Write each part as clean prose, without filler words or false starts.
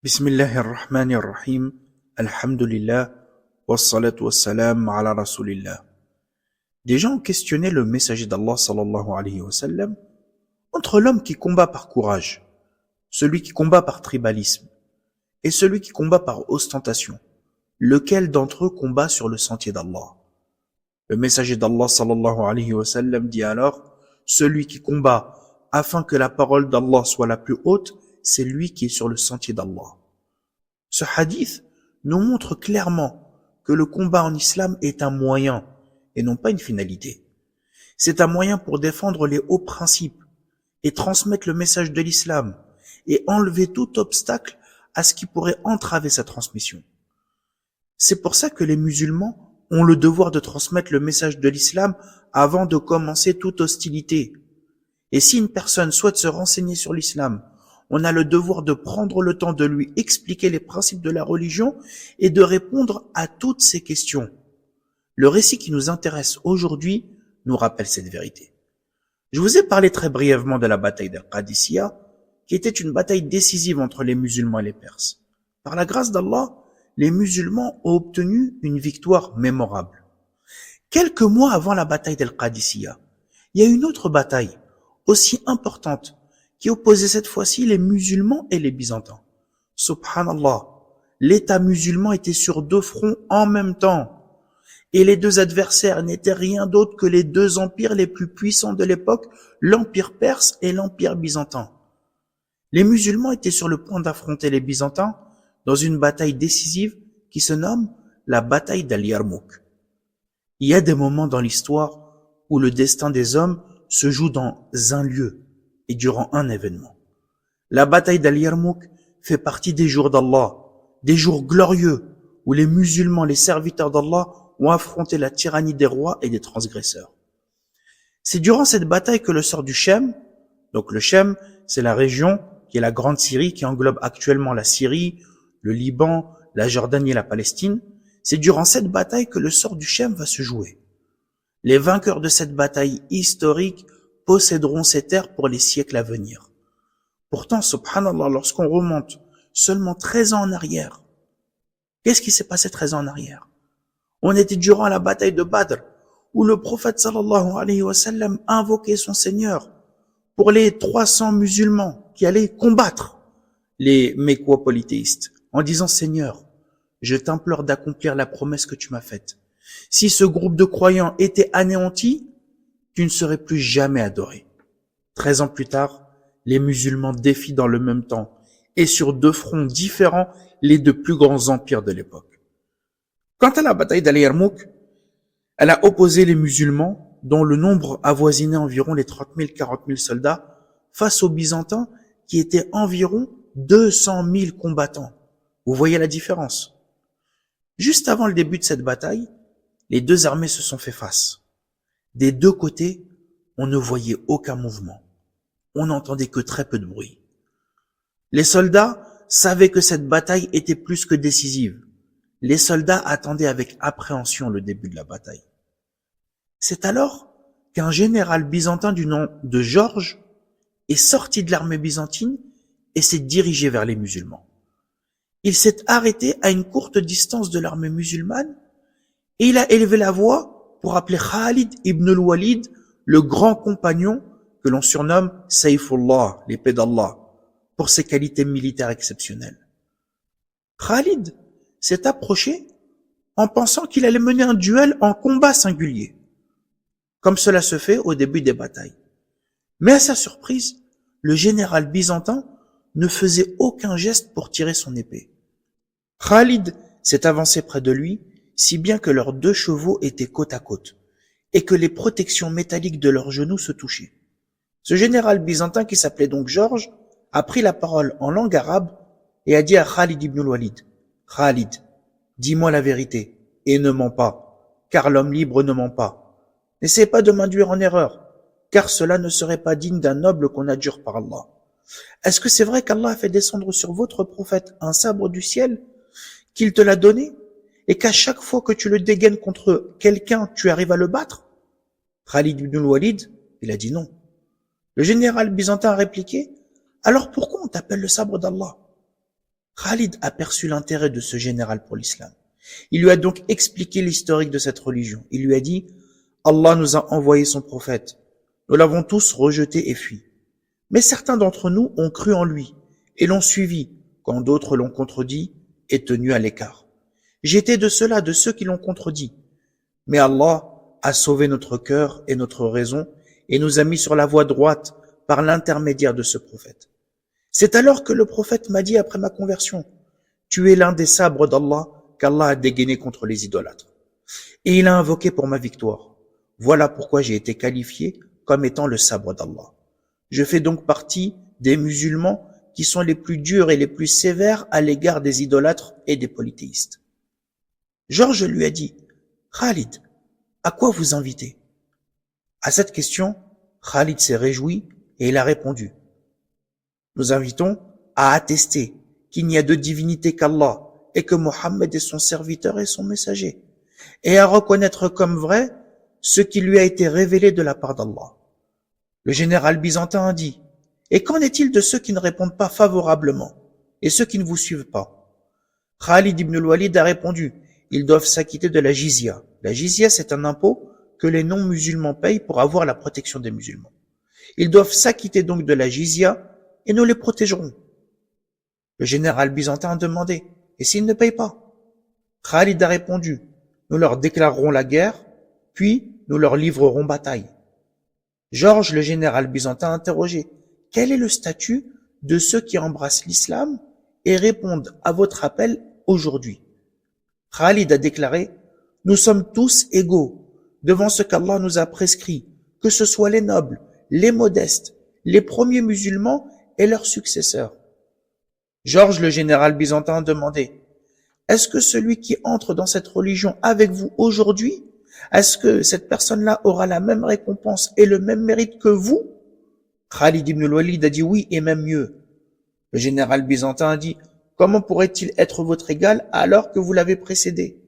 Bismillahirrahmanirrahim. Alhamdulillah. Wassalatu wassalam ala rasulillah. Des gens ont questionné le messager d'Allah sallallahu alayhi wa sallam entre l'homme qui combat par courage, celui qui combat par tribalisme et celui qui combat par ostentation. Lequel d'entre eux combat sur le sentier d'Allah? Le messager d'Allah sallallahu alayhi wa sallam dit alors: celui qui combat afin que la parole d'Allah soit la plus haute, c'est lui qui est sur le sentier d'Allah. Ce hadith nous montre clairement que le combat en islam est un moyen et non pas une finalité. C'est un moyen pour défendre les hauts principes et transmettre le message de l'islam et enlever tout obstacle à ce qui pourrait entraver sa transmission. C'est pour ça que les musulmans ont le devoir de transmettre le message de l'islam avant de commencer toute hostilité. Et si une personne souhaite se renseigner sur l'islam, on a le devoir de prendre le temps de lui expliquer les principes de la religion et de répondre à toutes ces questions. Le récit qui nous intéresse aujourd'hui nous rappelle cette vérité. Je vous ai parlé très brièvement de la bataille d'Al-Qadisiyah, qui était une bataille décisive entre les musulmans et les Perses. Par la grâce d'Allah, les musulmans ont obtenu une victoire mémorable. Quelques mois avant la bataille d'Al-Qadisiyah, il y a une autre bataille, aussi importante, qui opposait cette fois-ci les musulmans et les byzantins. Subhanallah, l'État musulman était sur deux fronts en même temps. Et les deux adversaires n'étaient rien d'autre que les deux empires les plus puissants de l'époque, l'empire perse et l'empire byzantin. Les musulmans étaient sur le point d'affronter les byzantins dans une bataille décisive qui se nomme la bataille d'Al-Yarmouk. Il y a des moments dans l'histoire où le destin des hommes se joue dans un lieu et durant un événement. La bataille d'Al-Yarmouk fait partie des jours d'Allah, des jours glorieux où les musulmans, les serviteurs d'Allah, ont affronté la tyrannie des rois et des transgresseurs. C'est durant cette bataille que le sort du Chem, donc le Chem, c'est la région qui est la grande Syrie, qui englobe actuellement la Syrie, le Liban, la Jordanie et la Palestine, c'est durant cette bataille que le sort du Chem va se jouer. Les vainqueurs de cette bataille historique posséderont ces terres pour les siècles à venir. Pourtant, subhanallah, lorsqu'on remonte seulement 13 ans en arrière, qu'est-ce qui s'est passé 13 ans en arrière? On était durant la bataille de Badr, où le prophète sallallahu alayhi wa sallam invoquait son Seigneur pour les 300 musulmans qui allaient combattre les Mécois polythéistes, en disant: Seigneur, je t'implore d'accomplir la promesse que tu m'as faite. Si ce groupe de croyants était anéanti, tu ne serais plus jamais adoré. 13 ans plus tard, les musulmans défient dans le même temps et sur deux fronts différents les deux plus grands empires de l'époque. Quant à la bataille d'Al-Yarmouk, elle a opposé les musulmans, dont le nombre avoisinait environ les 30 000, 40 000 soldats, face aux Byzantins qui étaient environ 200 000 combattants. Vous voyez la différence. Juste avant le début de cette bataille, les deux armées se sont fait face. Des deux côtés, on ne voyait aucun mouvement. On n'entendait que très peu de bruit. Les soldats savaient que cette bataille était plus que décisive. Les soldats attendaient avec appréhension le début de la bataille. C'est alors qu'un général byzantin du nom de Georges est sorti de l'armée byzantine et s'est dirigé vers les musulmans. Il s'est arrêté à une courte distance de l'armée musulmane et il a élevé la voix pour appeler Khalid ibn al-Walid, le grand compagnon que l'on surnomme Sayfullah, l'épée d'Allah, pour ses qualités militaires exceptionnelles. Khalid s'est approché en pensant qu'il allait mener un duel en combat singulier, comme cela se fait au début des batailles. Mais à sa surprise, le général byzantin ne faisait aucun geste pour tirer son épée. Khalid s'est avancé près de lui, si bien que leurs deux chevaux étaient côte à côte, et que les protections métalliques de leurs genoux se touchaient. Ce général byzantin, qui s'appelait donc Georges, a pris la parole en langue arabe et a dit à Khalid ibn al-Walid: Khalid, dis-moi la vérité, et ne mens pas, car l'homme libre ne ment pas. N'essaie pas de m'induire en erreur, car cela ne serait pas digne d'un noble qu'on adjure par Allah. Est-ce que c'est vrai qu'Allah a fait descendre sur votre prophète un sabre du ciel, qu'il te l'a donné, et qu'à chaque fois que tu le dégaines contre quelqu'un, tu arrives à le battre? Khalid ibn al-Walid, il a dit non. Le général byzantin a répliqué: alors pourquoi on t'appelle le sabre d'Allah? Khalid aperçut l'intérêt de ce général pour l'islam. Il lui a donc expliqué l'historique de cette religion. Il lui a dit, Allah nous a envoyé son prophète. Nous l'avons tous rejeté et fui. Mais certains d'entre nous ont cru en lui et l'ont suivi, quand d'autres l'ont contredit et tenu à l'écart. J'étais de ceux-là, de ceux qui l'ont contredit. Mais Allah a sauvé notre cœur et notre raison et nous a mis sur la voie droite par l'intermédiaire de ce prophète. C'est alors que le prophète m'a dit après ma conversion, tu es l'un des sabres d'Allah qu'Allah a dégainé contre les idolâtres. Et il a invoqué pour ma victoire. Voilà pourquoi j'ai été qualifié comme étant le sabre d'Allah. Je fais donc partie des musulmans qui sont les plus durs et les plus sévères à l'égard des idolâtres et des polythéistes. Georges lui a dit, Khalid, à quoi vous invitez? À cette question, Khalid s'est réjoui et il a répondu, nous invitons à attester qu'il n'y a de divinité qu'Allah et que Mohammed est son serviteur et son messager, et à reconnaître comme vrai ce qui lui a été révélé de la part d'Allah. Le général byzantin a dit, et qu'en est-il de ceux qui ne répondent pas favorablement et ceux qui ne vous suivent pas? Khalid ibn al-Walid a répondu, ils doivent s'acquitter de la jizya. La jizya, c'est un impôt que les non-musulmans payent pour avoir la protection des musulmans. Ils doivent s'acquitter donc de la jizya et nous les protégerons. Le général byzantin a demandé, et s'ils ne payent pas? Khalid a répondu, nous leur déclarerons la guerre, puis nous leur livrerons bataille. Georges, le général byzantin, a interrogé, quel est le statut de ceux qui embrassent l'islam et répondent à votre appel aujourd'hui? Khalid a déclaré, nous sommes tous égaux devant ce qu'Allah nous a prescrit, que ce soit les nobles, les modestes, les premiers musulmans et leurs successeurs. Georges, le général byzantin, a demandé, est-ce que celui qui entre dans cette religion avec vous aujourd'hui, est-ce que cette personne-là aura la même récompense et le même mérite que vous? Khalid ibn al-Walid a dit oui et même mieux. Le général byzantin a dit, comment pourrait-il être votre égal alors que vous l'avez précédé?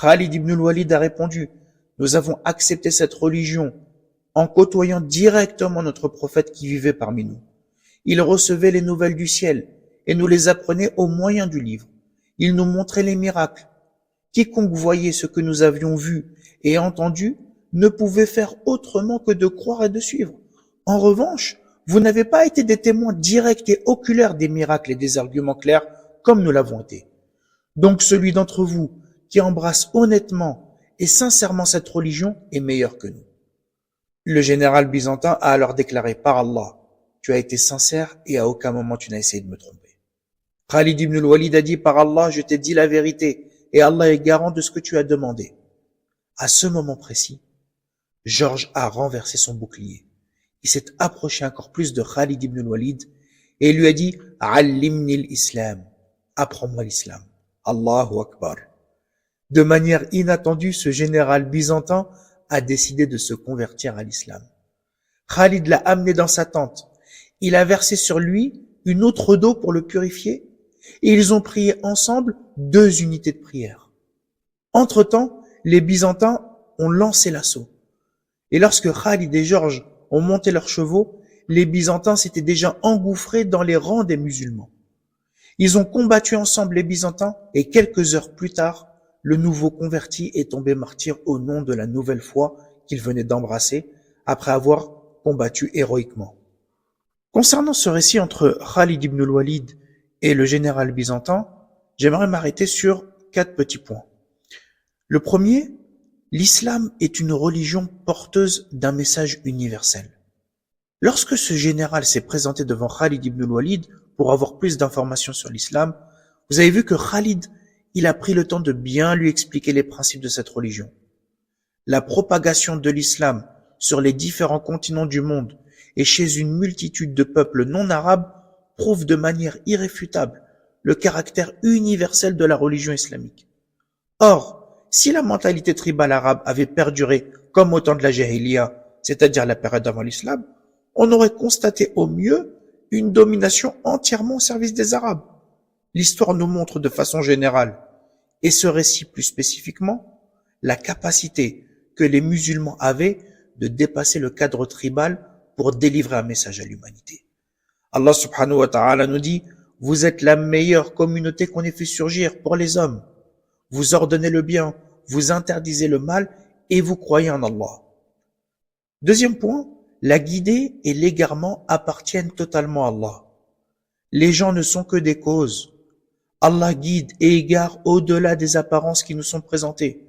Khalid ibn al-Walid a répondu, nous avons accepté cette religion en côtoyant directement notre prophète qui vivait parmi nous. Il recevait les nouvelles du ciel et nous les apprenait au moyen du livre. Il nous montrait les miracles. Quiconque voyait ce que nous avions vu et entendu ne pouvait faire autrement que de croire et de suivre. En revanche, vous n'avez pas été des témoins directs et oculaires des miracles et des arguments clairs comme nous l'avons été. Donc celui d'entre vous qui embrasse honnêtement et sincèrement cette religion est meilleur que nous. Le général byzantin a alors déclaré, par Allah, tu as été sincère et à aucun moment tu n'as essayé de me tromper. Khalid ibn al-Walid a dit, par Allah, je t'ai dit la vérité et Allah est garant de ce que tu as demandé. À ce moment précis, Georges a renversé son bouclier. Il s'est approché encore plus de Khalid ibn al-Walid et il lui a dit, Allimni l'islam, apprends-moi l'islam. Allahu Akbar. De manière inattendue, ce général byzantin a décidé de se convertir à l'islam. Khalid l'a amené dans sa tente. Il a versé sur lui une autre d'eau pour le purifier et ils ont prié ensemble 2 unités de prière. Entre-temps, les Byzantins ont lancé l'assaut. Et lorsque Khalid et Georges ont monté leurs chevaux, les Byzantins s'étaient déjà engouffrés dans les rangs des musulmans. Ils ont combattu ensemble les Byzantins et quelques heures plus tard, le nouveau converti est tombé martyr au nom de la nouvelle foi qu'il venait d'embrasser après avoir combattu héroïquement. Concernant ce récit entre Khalid ibn al-Walid et le général byzantin, j'aimerais m'arrêter sur 4 petits points. Le premier, l'islam est une religion porteuse d'un message universel. Lorsque ce général s'est présenté devant Khalid ibn al-Walid pour avoir plus d'informations sur l'islam, vous avez vu que Khalid, il a pris le temps de bien lui expliquer les principes de cette religion. La propagation de l'islam sur les différents continents du monde et chez une multitude de peuples non arabes prouve de manière irréfutable le caractère universel de la religion islamique. Or, si la mentalité tribale arabe avait perduré comme au temps de la Jahiliya, c'est-à-dire la période avant l'islam, on aurait constaté au mieux une domination entièrement au service des Arabes. L'histoire nous montre de façon générale, et ce récit plus spécifiquement, la capacité que les musulmans avaient de dépasser le cadre tribal pour délivrer un message à l'humanité. Allah subhanahu wa ta'ala nous dit vous êtes la meilleure communauté qu'on ait fait surgir pour les hommes. Vous ordonnez le bien, vous interdisez le mal et vous croyez en Allah. Deuxième point, la guidée et l'égarement appartiennent totalement à Allah. Les gens ne sont que des causes. Allah guide et égare au-delà des apparences qui nous sont présentées.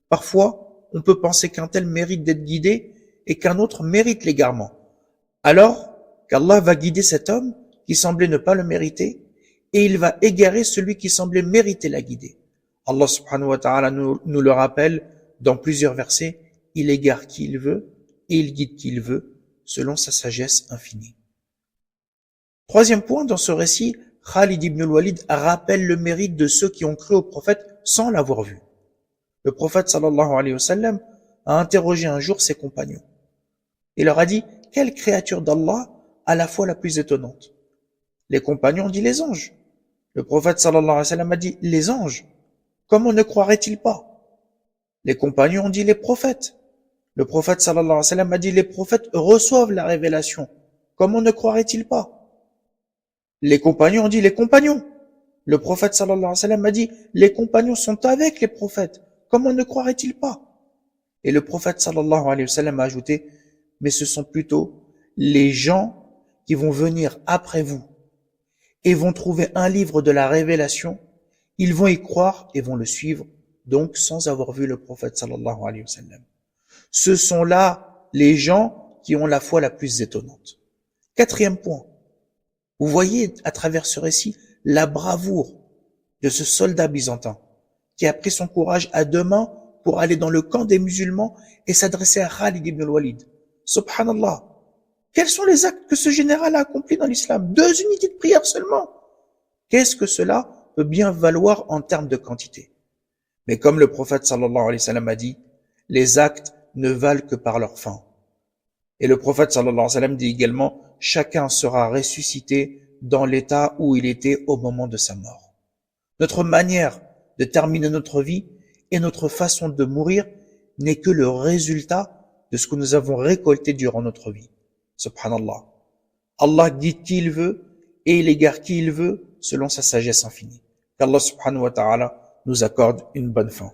Parfois, on peut penser qu'un tel mérite d'être guidé et qu'un autre mérite l'égarement. Alors qu'Allah va guider cet homme qui semblait ne pas le mériter et il va égarer celui qui semblait mériter la guidée. Allah subhanahu wa ta'ala nous le rappelle dans plusieurs versets, il égare qui il veut et il guide qui il veut selon sa sagesse infinie. Troisième point, dans ce récit, Khalid ibn al-Walid rappelle le mérite de ceux qui ont cru au prophète sans l'avoir vu. Le prophète sallallahu alayhi wa sallam a interrogé un jour ses compagnons. Il leur a dit, quelle créature d'Allah à la fois la plus étonnante? Les compagnons ont dit les anges. Le prophète sallallahu alayhi wa sallam a dit les anges. Comment ne croiraient-ils pas? Les compagnons ont dit les prophètes. Le prophète sallallahu alayhi wa sallam a dit les prophètes reçoivent la révélation. Comment ne croiraient-ils pas? Les compagnons ont dit les compagnons. Le prophète sallallahu alayhi wa sallam a dit les compagnons sont avec les prophètes. Comment ne croiraient-ils pas? Et le prophète sallallahu alayhi wa sallam a ajouté mais ce sont plutôt les gens qui vont venir après vous et vont trouver un livre de la révélation, ils vont y croire et vont le suivre, donc sans avoir vu le prophète sallallahu alayhi wa sallam. Ce sont là les gens qui ont la foi la plus étonnante. Quatrième point, vous voyez à travers ce récit la bravoure de ce soldat byzantin qui a pris son courage à deux mains pour aller dans le camp des musulmans et s'adresser à Khalid ibn al-Walid. Subhanallah. Quels sont les actes que ce général a accomplis dans l'islam? 2 unités de prière seulement. Qu'est-ce que cela peut bien valoir en termes de quantité? Mais comme le prophète sallallahu alayhi wa sallam a dit, les actes ne valent que par leur fin. Et le prophète sallallahu alayhi wa sallam dit également, chacun sera ressuscité dans l'état où il était au moment de sa mort. Notre manière de terminer notre vie et notre façon de mourir n'est que le résultat de ce que nous avons récolté durant notre vie. Subhanallah. Allah guide qui il veut et il égare qui il veut selon sa sagesse infinie. Qu'Allah subhanahu wa ta'ala nous accorde une bonne fin.